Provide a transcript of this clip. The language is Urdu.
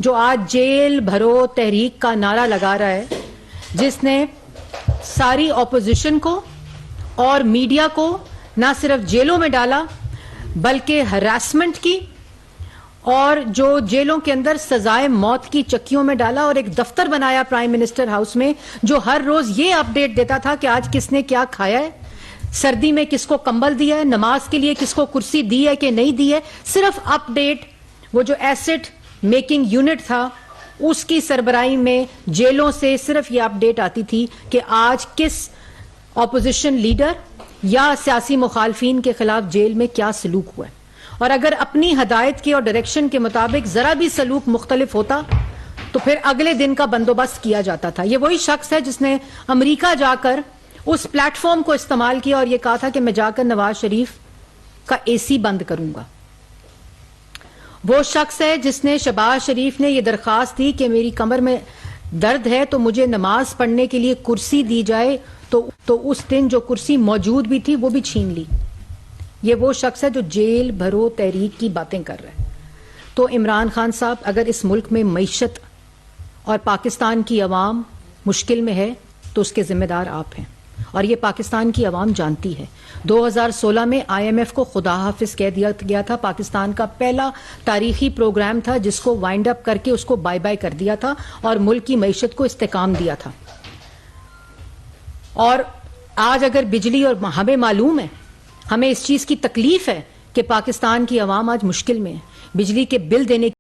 جو آج جیل بھرو تحریک کا نعرہ لگا رہا ہے، جس نے ساری اپوزیشن کو اور میڈیا کو نہ صرف جیلوں میں ڈالا بلکہ ہراسمنٹ کی، اور جو جیلوں کے اندر سزائے موت کی چکیوں میں ڈالا، اور ایک دفتر بنایا پرائم منسٹر ہاؤس میں جو ہر روز یہ اپڈیٹ دیتا تھا کہ آج کس نے کیا کھایا ہے، سردی میں کس کو کمبل دیا ہے، نماز کے لیے کس کو کرسی دی ہے کہ نہیں دی ہے، صرف اپڈیٹ. وہ جو ایسٹ میکنگ یونٹ تھا اس کی سربراہی میں جیلوں سے صرف یہ اپڈیٹ آتی تھی کہ آج کس اپوزیشن لیڈر یا سیاسی مخالفین کے خلاف جیل میں کیا سلوک ہوا ہے. اور اگر اپنی ہدایت کے اور ڈائریکشن کے مطابق ذرا بھی سلوک مختلف ہوتا تو پھر اگلے دن کا بندوبست کیا جاتا تھا. یہ وہی شخص ہے جس نے امریکہ جا کر اس پلیٹ فارم کو استعمال کیا اور یہ کہا تھا کہ میں جا کر نواز شریف کا اے سی بند کروں گا. وہ شخص ہے جس نے شہباز شریف نے یہ درخواست دی کہ میری کمر میں درد ہے تو مجھے نماز پڑھنے کے لیے کرسی دی جائے، تو اس دن جو کرسی موجود بھی تھی وہ بھی چھین لی. یہ وہ شخص ہے جو جیل بھرو تحریک کی باتیں کر رہا ہے. تو عمران خان صاحب، اگر اس ملک میں معیشت اور پاکستان کی عوام مشکل میں ہے تو اس کے ذمہ دار آپ ہیں، اور یہ پاکستان کی عوام جانتی ہے. 2016 میں آئی ایم ایف کو خدا حافظ کہہ دیا گیا تھا. پاکستان کا پہلا تاریخی پروگرام تھا جس کو وائنڈ اپ کر کے اس کو بائی بائی کر دیا تھا اور ملک کی معیشت کو استحکام دیا تھا. اور آج اگر بجلی، اور ہمیں معلوم ہے، ہمیں اس چیز کی تکلیف ہے کہ پاکستان کی عوام آج مشکل میں ہے. بجلی کے بل دینے